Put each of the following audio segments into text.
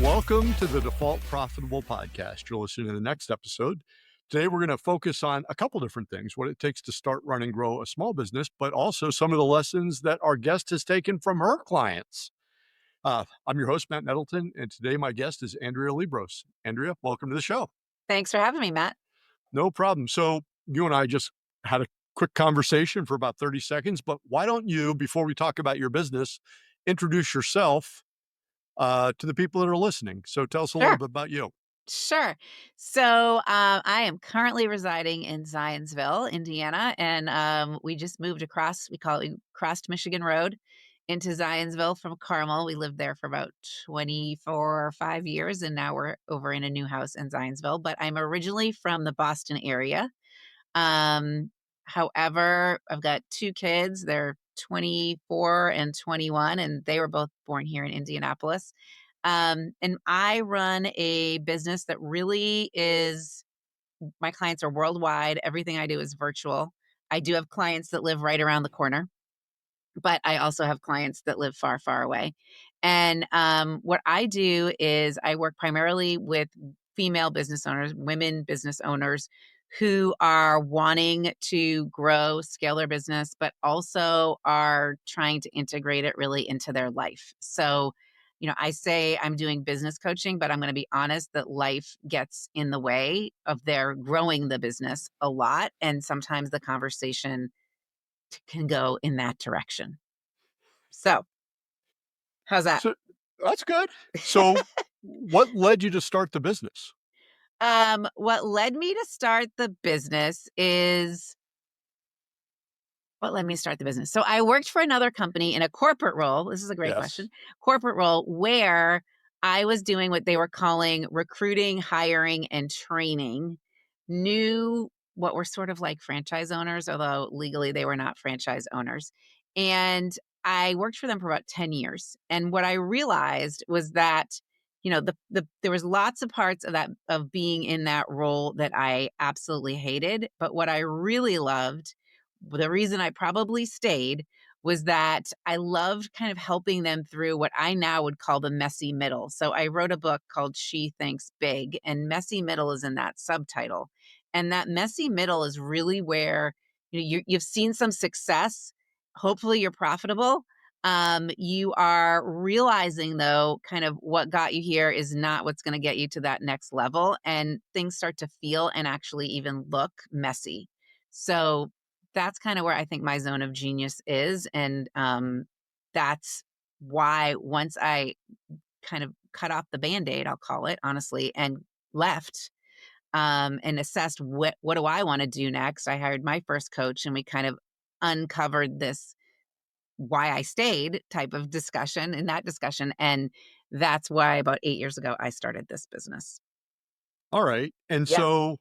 Welcome to the Default Profitable Podcast. You're listening to the next episode. Today, we're going to focus on a couple different things, what it takes to start, run, and grow a small business, but also some of the lessons that our guest has taken from her clients. I'm your host, Matt Nettleton, and today my guest is Andrea Liebross. Andrea, welcome to the show. Thanks for having me, Matt. No problem. So you and I just had a quick conversation for about 30 seconds, but why don't you, before we talk about your business, introduce yourself to the people that are listening. So tell us a little bit about you. Sure. So I am currently residing in Zionsville, Indiana, and we just moved across, we crossed Michigan Road into Zionsville from Carmel. We lived there for about 24 or 5 years, and now we're over in a new house in Zionsville. But I'm originally from the Boston area. Um, However, I've got 2 kids. They're 24 and 21, and they were both born here in Indianapolis. And I run a business that really is, my clients are worldwide. Everything I do is virtual. I do have clients that live right around the corner, but I also have clients that live far, far away. And what I do is I work primarily with female business owners, women business owners who are wanting to grow, scale their business, but also are trying to integrate it really into their life. So, I say I'm doing business coaching, but I'm going to be honest that life gets in the way of their growing the business a lot. And sometimes the conversation can go in that direction. So, how's that? So that's good. So what led you to start the business? What led me to start the business is what led me to start the business. So I worked for another company in a corporate role. This is a great question. Yes. Corporate role where I was doing what they were calling recruiting, hiring, and training new, what were sort of like franchise owners, although legally they were not franchise owners. And I worked for them for about 10 years. And what I realized was that, there was lots of parts of that, of being in that role, that I absolutely hated. But what I really loved, the reason I probably stayed, was that I loved kind of helping them through what I now would call the messy middle. So I wrote a book called She Thinks Big, and messy middle is in that subtitle. And that messy middle is really where you've seen some success. Hopefully you're profitable. You are realizing, though, kind of what got you here is not what's going to get you to that next level. And things start to feel and actually even look messy. So that's kind of where I think my zone of genius is. And that's why once I kind of cut off the Band-Aid, I'll call it, honestly, and left, and assessed what do I want to do next. I hired my first coach, and we kind of uncovered this why I stayed type of discussion in that discussion. And that's why about 8 years ago, I started this business. All right. And Yeah. so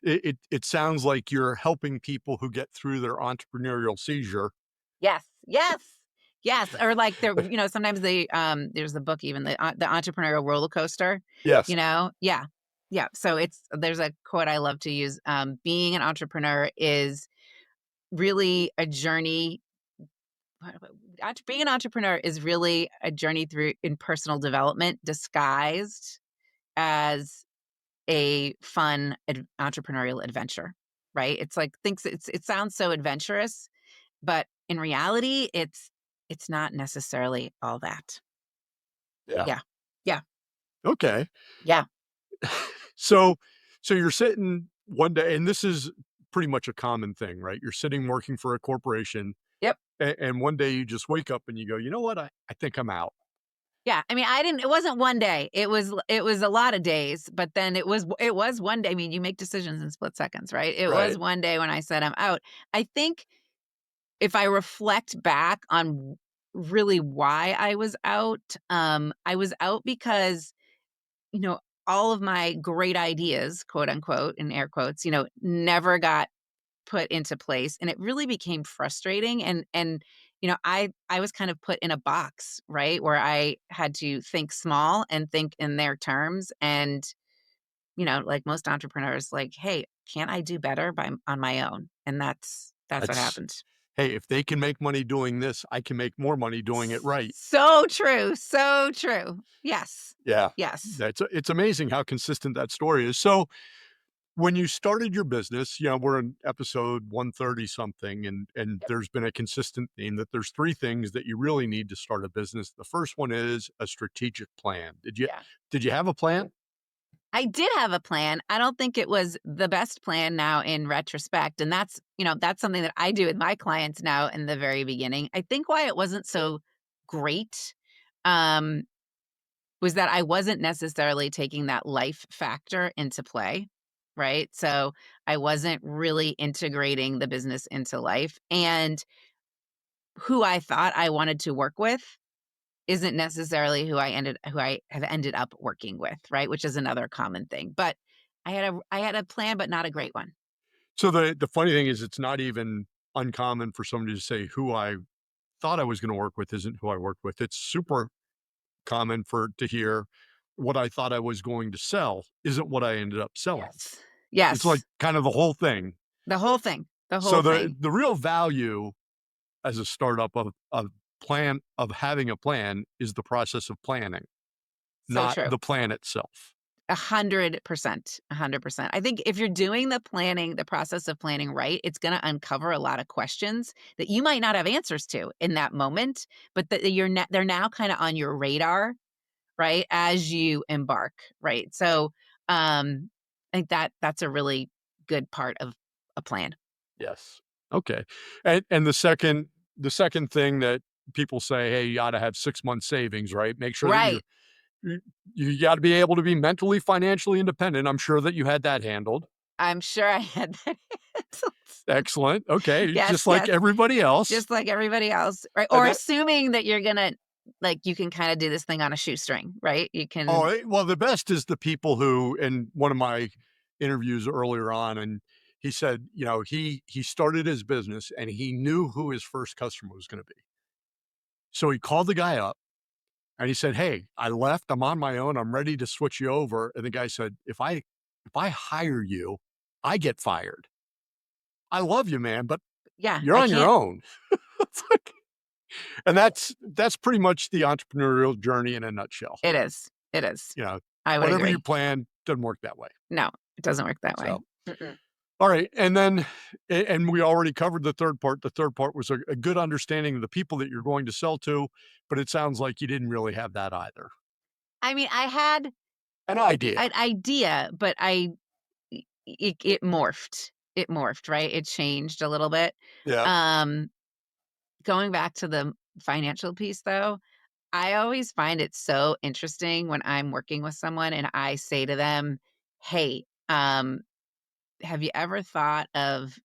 it sounds like you're helping people who get through their entrepreneurial seizure. Yes. Yes. Yes. Or like sometimes there's the book, even the entrepreneurial roller coaster, Yes. Yeah. Yeah. So there's a quote I love to use. Being an entrepreneur is really a journey. Being an entrepreneur is really a journey through in personal development disguised as a fun entrepreneurial adventure, right? It's like it sounds so adventurous, but in reality, it's not necessarily all that. Yeah. Yeah. Yeah. Okay. Yeah. So you're sitting one day, and this is pretty much a common thing, right? You're sitting working for a corporation, Yep. and one day you just wake up and you go, you know what? I think I'm out. Yeah. I mean, it wasn't one day. It was a lot of days, but then it was one day. I mean, you make decisions in split seconds, right? It was Right. one day when I said I'm out. I think if I reflect back on really why I was out because, you know, all of my great ideas, quote unquote, in air quotes, never got put into place. And it really became frustrating. And, I was kind of put in a box, right? Where I had to think small and think in their terms. And, like most entrepreneurs, like, hey, can't I do better on my own? And that's what That's happened. hey, if they can make money doing this, I can make more money doing it right. So true, so true. Yes, Yeah. yes. It's amazing how consistent that story is. So when you started your business, we're in episode 130 something, and Yep. there's been a consistent theme that there's three things that you really need to start a business. The first one is a strategic plan. Yeah. Did you have a plan? I did have a plan. I don't think it was the best plan now in retrospect, and that's something that I do with my clients now in the very beginning. I think why it wasn't so great, um, was that I wasn't necessarily taking that life factor into play, right? So, I wasn't really integrating the business into life, and who I thought I wanted to work with isn't necessarily who I have ended up working with, right? Which is another common thing. But I had a plan, but not a great one. So the funny thing is it's not even uncommon for somebody to say who I thought I was going to work with isn't who I worked with. It's super common for to hear what I thought I was going to sell isn't what I ended up selling. Yes. It's like Yes. kind of the whole thing. The whole thing. The So whole the thing. the real value as a startup of having a plan is the process of planning, So not true. the plan itself. 100%. 100%. I think if you're doing the process of planning right, it's going to uncover a lot of questions that you might not have answers to in that moment, but that they're now kind of on your radar, right, as you embark, right? So, I think that's a really good part of a plan. Yes. Okay. And the second thing that people say, hey, you ought to have 6 months savings, right? Make sure that Right. you you got to be able to be mentally, financially independent. I'm sure that you had that handled. I'm sure I had that handled. Excellent. Okay. Yes, Just like yes, everybody else. just like everybody else, right? And Or that, assuming that you're gonna you can kinda do this thing on a shoestring, right? You oh, can well, the best is the people who, in one of my interviews earlier on, and he said, he started his business and he knew who his first customer was going to be. So he called the guy up and he said, "Hey, I left. I'm on my own. I'm ready to switch you over." And the guy said, "If I hire you, I get fired. I love you, man, but yeah, you're I on your can't own." It's like, and that's pretty much the entrepreneurial journey in a nutshell. it is, it is. You know, I would whatever you agree. plan doesn't work that way. No, it doesn't work that way. So, Mm-mm. all right, and then and we already covered the third part. The third part was a good understanding of the people that you're going to sell to, but it sounds like you didn't really have that either. I mean, I had An idea. an idea, but it morphed. It morphed, right? It changed a little bit. Yeah. Um, Going back to the financial piece though, I always find it so interesting when I'm working with someone and I say to them, "Hey, have you ever thought of,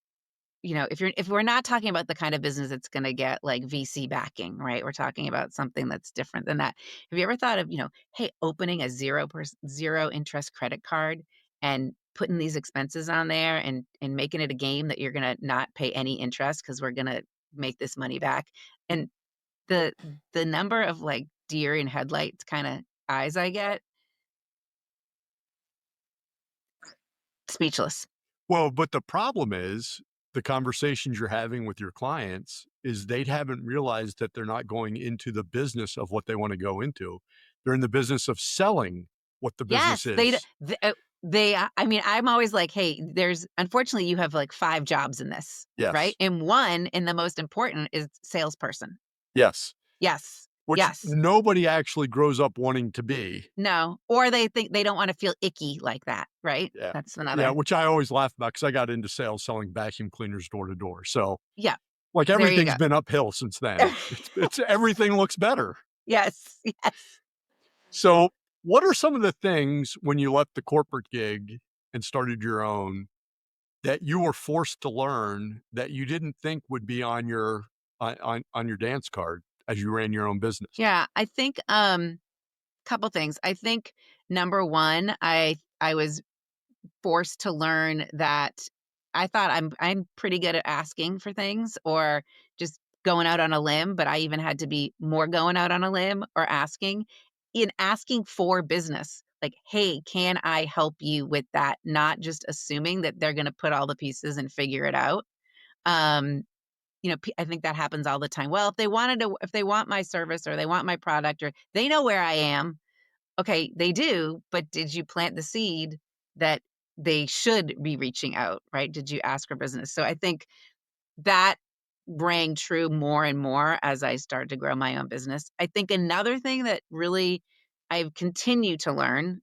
if we're not talking about the kind of business that's going to get like VC backing, right? We're talking about something that's different than that. Have you ever thought of, hey, opening a 0 interest credit card and putting these expenses on there and making it a game that you're going to not pay any interest because we're going to make this money back?" And the the number of like deer in headlights kind of eyes I get, speechless. Well, but the problem is the conversations you're having with your clients is they haven't realized that they're not going into the business of what they want to go into. They're in the business of selling what the business Yes, is. I mean, I'm always like, "Hey, there's unfortunately, you have, like, 5 jobs in this, right? Yes. And one, and the most important, is salesperson." Yes. Yes. Which Yes. nobody actually grows up wanting to be. No. Or they think they don't wanna feel icky like that, right? Yeah. That's Yeah. another. Which I always laugh about because I got into sales selling vacuum cleaners door to door. So Yeah, like there you everything's go. been uphill since then. It's everything looks better. Yes, yes. So, what are some of the things when you left the corporate gig and started your own that you were forced to learn that you didn't think would be on your dance card as you ran your own business? Yeah, I think, couple things. I think, number 1, I was forced to learn that I thought I'm pretty good at asking for things or just going out on a limb, but I even had to be more going out on a limb or asking for business. Like, "Hey, can I help you with that?" Not just assuming that they're gonna put all the pieces and figure it out. Um, I think that happens all the time. Well, if they want my service or they want my product or they know where I am. Okay, they do, but did you plant the seed that they should be reaching out, right? Did you ask for business? So I think that rang true more and more as I started to grow my own business. I think another thing that really I've continued to learn,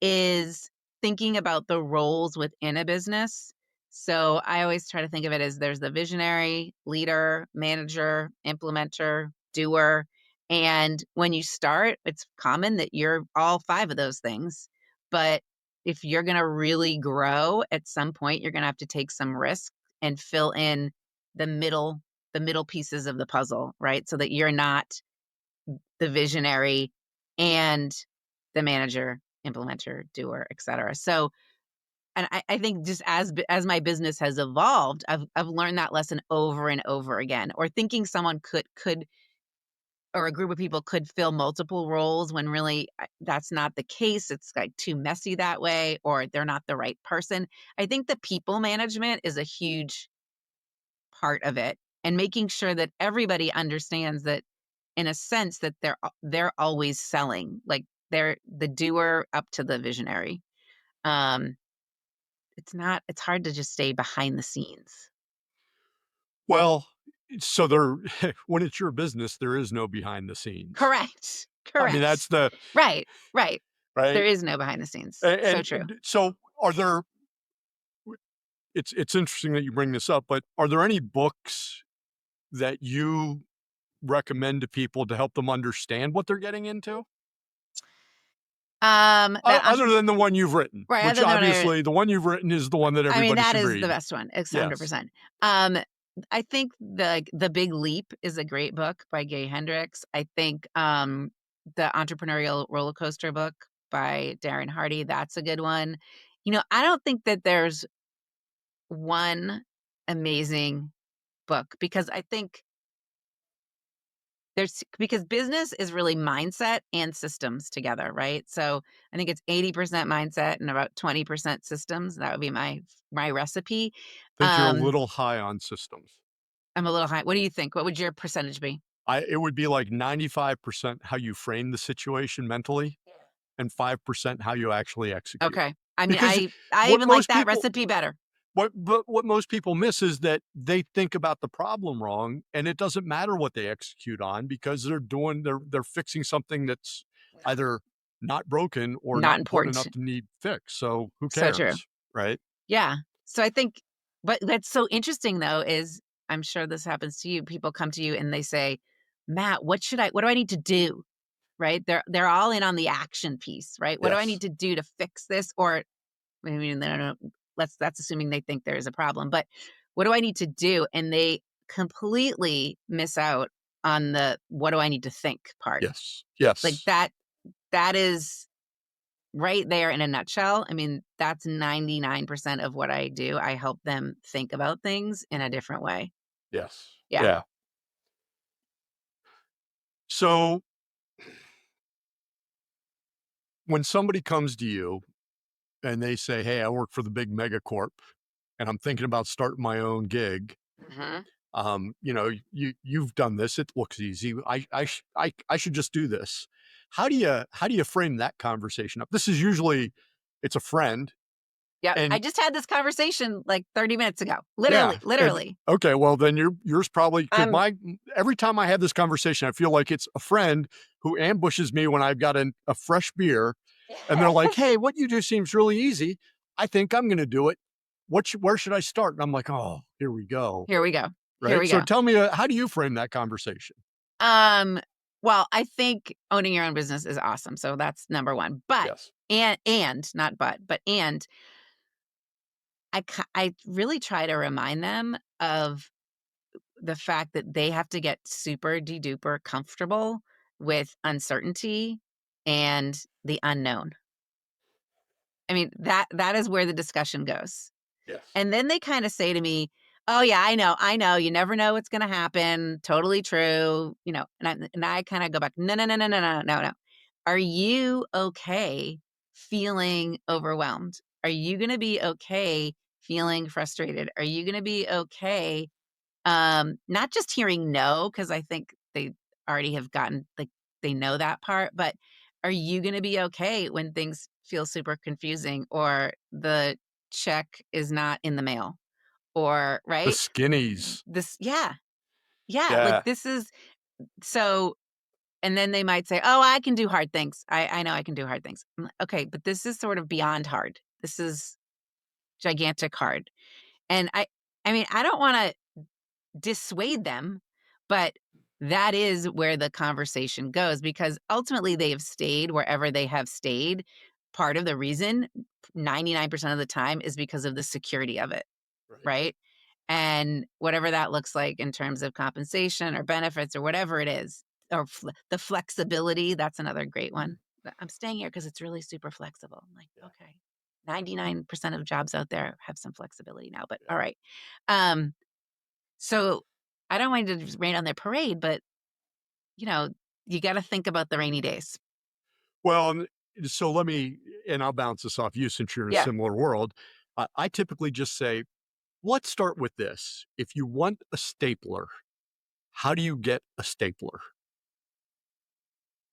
is thinking about the roles within a business. So I always try to think of it as there's the visionary, leader, manager, implementer, doer. And when you start, it's common that you're all five of those things. But if you're going to really grow at some point, you're going to have to take some risk and fill in the middle the middle pieces of the puzzle, right? So that you're not the visionary and the manager, implementer, doer, et cetera. So, and I think just as my business has evolved, I've learned that lesson over and over again. Or thinking someone could or a group of people could fill multiple roles when really that's not the case. It's like too messy that way, or they're not the right person. I think the people management is a huge part of it, and making sure that everybody understands that in a sense that they're always selling, like they're the doer up to the visionary. Um, it's hard to just stay behind the scenes. Well, so there when it's your business, there is no behind the scenes. Correct. I mean, Correct. that's the Right. Right. There right? is no behind the scenes. A So true. and so are there it's interesting that you bring this up, but are there any books that you recommend to people to help them understand what they're getting into? That Other than the one you've written, right, which other than when obviously the one you've written is the one that I mean, everybody that should is the read. best one. It's Yes. 100%. Um, I think the Big Leap is a great book by Gay Hendricks. I think, the Entrepreneurial Roller Coaster book by Darren Hardy, that's a good one. I don't think that there's one amazing book because I think because business is really mindset and systems together, right? So I think it's 80% mindset and about 20% systems. That would be my recipe. Think you're a Um, little high on systems. I'm a little high. What do you think? What would your percentage be? It would be like 95% how you frame the situation mentally and 5% how you actually execute. Okay. I mean, Because I what even like most that people recipe better. what most people miss is that they think about the problem wrong, and it doesn't matter what they execute on because they're fixing something that's either not broken or Not not important important. enough to need fixed. So who So true. cares, right? Yeah. So I think, but that's so interesting though, is I'm sure this happens to you. People come to you and they say, Matt, what do I need to do? Right? They're all in on the action piece, right? What do I Yes. need to do to fix this? Or I mean, they don't know. That's assuming they think there is a problem. But what do I need to do? And they completely miss out on the what do I need to think part. Yes. Like Yes. that is right there in a nutshell. I mean, that's 99% of what I do. I help them think about things in a different way. Yes. Yeah. Yeah. So when somebody comes to you and they say, "Hey, I work for the big megacorp and I'm thinking about starting my own gig." Mhm. You've done this. It looks easy. I should just do this. How do you frame that conversation up? This is usually it's a friend Yeah. I and just had this conversation like 30 minutes ago. yeah, Literally, and literally. okay, well then yours probably because I'm my every time I have this conversation, I feel like it's a friend who ambushes me when I've got a fresh beer, and they're like, "Hey, what you do seems really easy. I think I'm going to do it. Where should I start?" And I'm like, "Oh, here we go." here we go. Here Right. we So go. tell me, how do you frame that conversation? Um, well, I think owning your own business is awesome. So that's number one. But Yes. and not but and I really try to remind them of the fact that they have to get super de duper comfortable with uncertainty and the unknown. I mean, that is where the discussion goes. Yes. And then they kinda say to me, "Oh, yeah, I know, you never know what's gonna happen, totally true," and I kinda go back, "No, no, no, no, no, no, no, no. Are you okay feeling overwhelmed? Are you gonna be okay feeling frustrated? Are you gonna be okay, Not just hearing no, because I think they already have gotten, like, they know that part, but are you gonna be okay when things feel super confusing or the check is not in the mail or The right? skinnies. This yeah, yeah, like, Yeah. this is so and then they might say, "Oh, I can do hard things. I know I can do hard things." I'm like, "Okay, but this is sort of beyond hard. This is gigantic hard." And I mean, I don't wanna dissuade them, but that is where the conversation goes because ultimately they have stayed wherever they have stayed. Part of the reason, 99% of the time, is because of the security of it, Right. right? And whatever that looks like in terms of compensation or benefits or whatever it is, or the flexibility, that's another great one. I'm staying here because it's really super flexible. I'm like, Yeah. okay, 99% of jobs out there have some flexibility now, but Yeah. all right. Um, so I don't want to just rain on their parade, but you know, you got to think about the rainy days. Well, so let me, and I'll bounce this off you since you're in a Yeah. similar world. I typically just say, let's start with this. If you want a stapler, how do you get a stapler?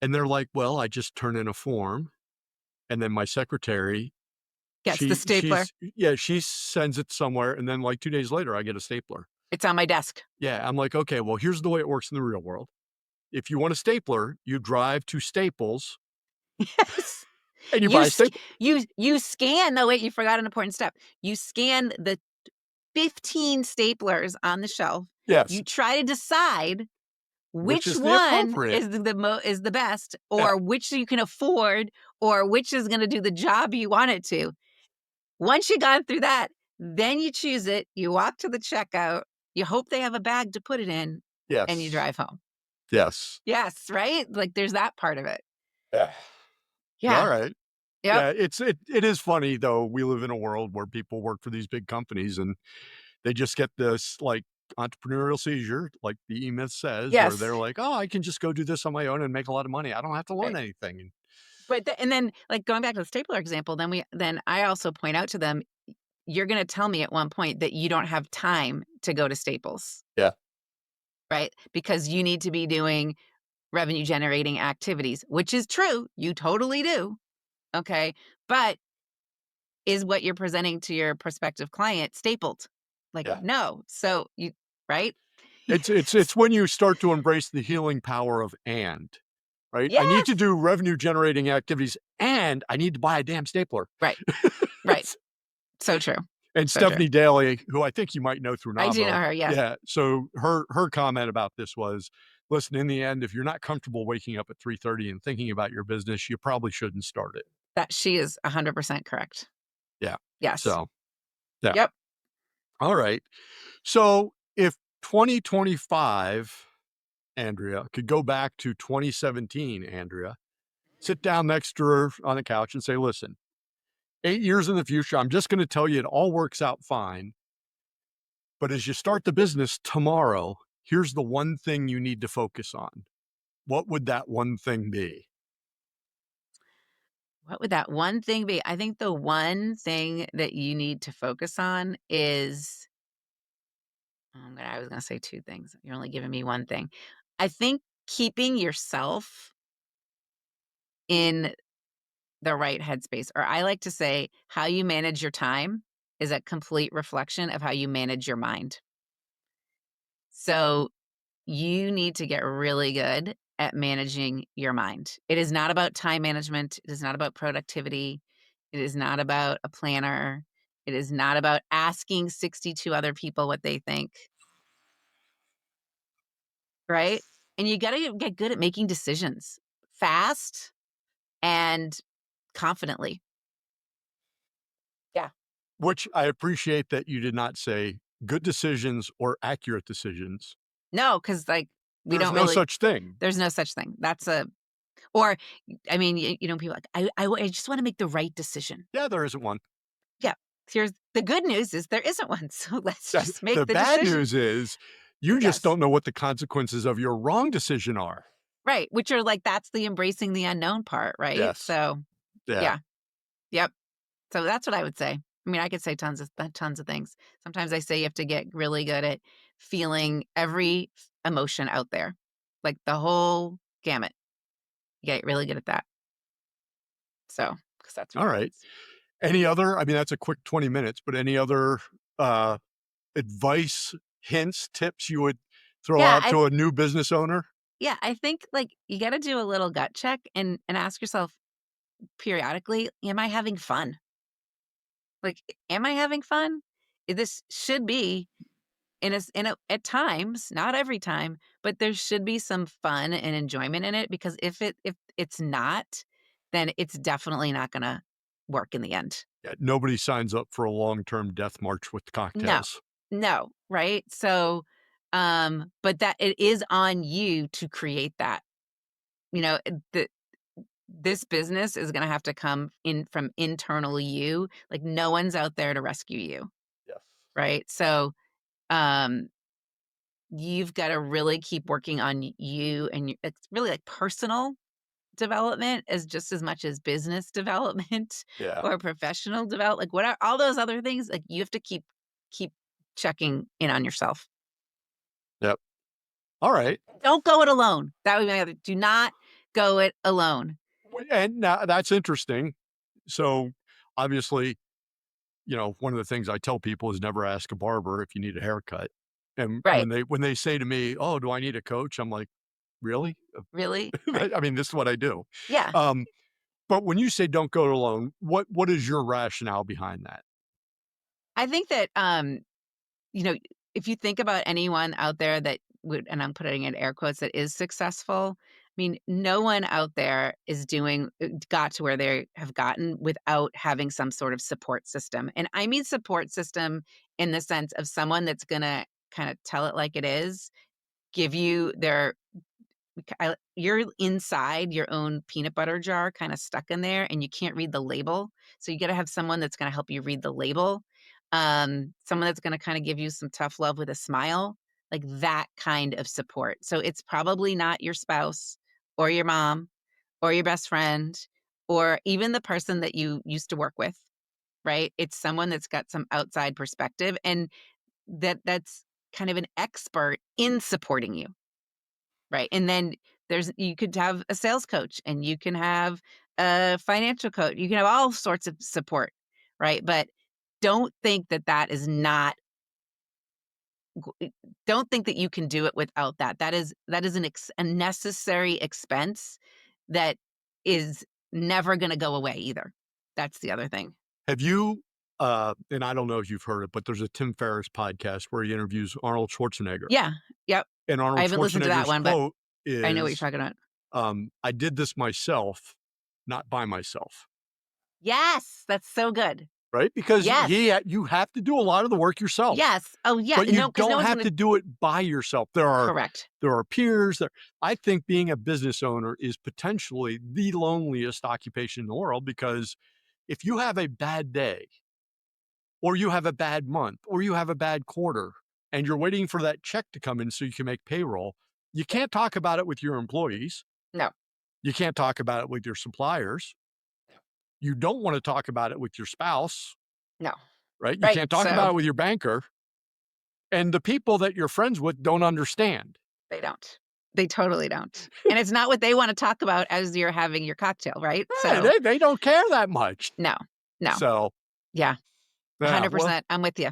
And they're like, well, I just turn in a form and then my secretary, Gets the stapler. she sends it somewhere. And then like 2 days later, I get a stapler. It's on my desk. Yeah. I'm like, okay, well, here's the way it works in the real world. If you want a stapler, you drive to Staples Yes. and you buy a stapler. You scan no, wait, you forgot an important step. You scan the 15 staplers on the shelf. Yes. You try to decide Which which is the one appropriate. is the best Yeah. or which you can afford or which is gonna do the job you want it to. Once you got through that, then you choose it, you walk to the checkout, you hope they have a bag to put it in, and you Yes. drive home. Yes. Yes, right? Like, there's that part of it. Yeah. All Yeah. right. Yep. Yeah, it is funny though. We live in a world where people work for these big companies and they just get this like entrepreneurial seizure, like the E-Myth says, where Yes. they're like, "Oh, I can just go do this on my own and make a lot of money. I don't have to learn Right. anything." And But and then, like, going back to the stapler example, then I also point out to them, "You're gonna tell me at one point that you don't have time to go to Staples, yeah, right? Because you need to be doing revenue generating activities," which is true, you totally do, okay? But is what you're presenting to your prospective client stapled? Like, yeah. no. So you right? It's when you start to embrace the healing power of right? I need to Yes. do revenue generating activities and I need to buy a damn stapler. Right, right. So true. And So true. Stephanie Daly, who I think you might know through I do know Navo, her, yes. yeah, so her comment about this was, "Listen, in the end, if you're not comfortable waking up at 3:30 and thinking about your business, you probably shouldn't start it." That she is 100% correct. Yeah. Yes. So, yeah. Yep. Alright. So, if 2025, Andrea, could go back to 2017, Andrea, sit down next to her on the couch and say, "Listen, 8 years in the future, I'm just gonna tell you it all works out fine. But as you start the business tomorrow, here's the one thing you need to focus on." What would that one thing be? What would that one thing be? I think the one thing that you need to focus on is I was gonna say 2 things. You're only giving me 1 thing. I think keeping yourself in the right headspace, or I like to say how you manage your time is a complete reflection of how you manage your mind. So, you need to get really good at managing your mind. It is not about time management, it is not about productivity, it is not about a planner, it is not about asking 62 other people what they think, right? And you gotta get good at making decisions fast and confidently. Yeah. Which I appreciate that you did not say good decisions or accurate decisions. No, because like, we There's don't no really such thing. there's no such thing. That's a or, I mean, people like, I just wanna make the right decision." Yeah, there isn't one. Yeah. Here's the good news is there isn't one, so let's Yeah, just make the the bad decision. news is you just Yes. don't know what the consequences of your wrong decision are. Right, which are like that's the embracing the unknown part, right? Yes. So, Yeah. yeah. Yep. So that's what I would say. I mean, I could say tons of things. Sometimes I say you have to get really good at feeling every emotion out there, like the whole gamut. You get really good at that. So, because that's All what right. happens. Any other, I mean, that's a quick 20 minutes, but any other uh, advice, hints, tips you would throw Yeah, out to a new business owner? I think like you got to do a little gut check and ask yourself periodically, am I having fun? Like, am I having fun? This should be in a at times, not every time, but there should be some fun and enjoyment in it because if it's not, then it's definitely not gonna work in the end. Yeah, nobody signs up for a long-term death march with No. cocktails. No, right? So, but that it is on you to create that. This business is gonna have to come in from internally you. Like, no one's out there to rescue you, Yes. right? So, um you've gotta really keep working on you and it's really like personal development as just as much as business development Yeah. or professional develop like, what are all those other things, like, you have to keep checking in on yourself. Yep. All right. Don't go it alone. That would be my other do not go it alone. And now that's interesting. So obviously, one of the things I tell people is never ask a barber if you need a haircut. And Right. when they say to me, "Oh, do I need a coach?" I'm like, "Really?" Really? Right. I mean, this is what I do. Yeah. Um, but when you say don't go it alone, what is your rationale behind that? I think that, you know, if you think about anyone out there that would and I'm putting in air quotes, that is successful, I mean, no one out there is doing got to where they have gotten without having some sort of support system. And I mean support system in the sense of someone that's gonna kinda tell it like it is, give you their you're inside your own peanut butter jar kinda stuck in there, and you can't read the label, so you gotta have someone that's gonna help you read the label, someone that's gonna kinda give you some tough love with a smile, like that kind of support. So it's probably not your spouse or your mom or your best friend or even the person that you used to work with, right? It's someone that's got some outside perspective and that's kind of an expert in supporting you. Right, and then you could have a sales coach, and you can have a financial coach, you can have all sorts of support, right? But don't think that that is not don't think that you can do it without that. That is a necessary expense that is never gonna go away either. That's the other thing. Have you, and I don't know if you've heard it, but there's a Tim Ferriss podcast where he interviews Arnold Schwarzenegger. Yeah, yep. And I Arnold haven't listened to that Schwarzenegger's one, but quote I know what you're is, talking about. "I did this myself, not by myself." Yes, that's so good. Right? Because Yes, you have to do a lot of the work yourself, yes. Oh, yeah, but you no, because no don't one's have gonna to do it by yourself. There are correct. there are peers there. I think being a business owner is potentially the loneliest occupation in the world because if you have a bad day or you have a bad month or you have a bad quarter and you're waiting for that check to come in so you can make payroll, you can't talk about it with your employees. No, You can't talk about it with your suppliers. You don't want to talk about it with your spouse, no. right? You Right, can't talk so about it with your banker. And the people that you're friends with don't understand. they don't. They totally don't. And it's not what they wanna talk about as you're having your cocktail, right? Hey, So, they don't care that much. no, no. So, Yeah, yeah, well, 100%. I'm with you.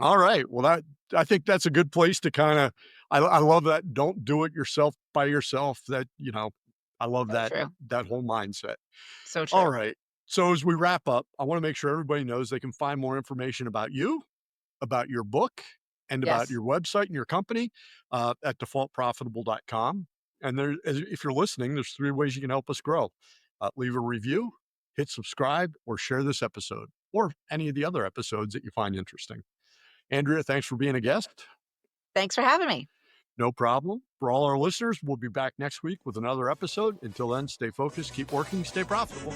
all right. Well, I think that's a good place to kinda I love that don't do it yourself by yourself. I love So true. that whole mindset. So All true. right. So as we wrap up, I wanna make sure everybody knows they can find more information about you, about your book, and about Yes. your website and your company, at defaultprofitable.com. And if you're listening, there's 3 ways you can help us grow. Leave a review, hit subscribe, or share this episode, or any of the other episodes that you find interesting. Andrea, thanks for being a guest. Thanks for having me. No problem. For all our listeners, we'll be back next week with another episode. Until then, stay focused, keep working, stay profitable.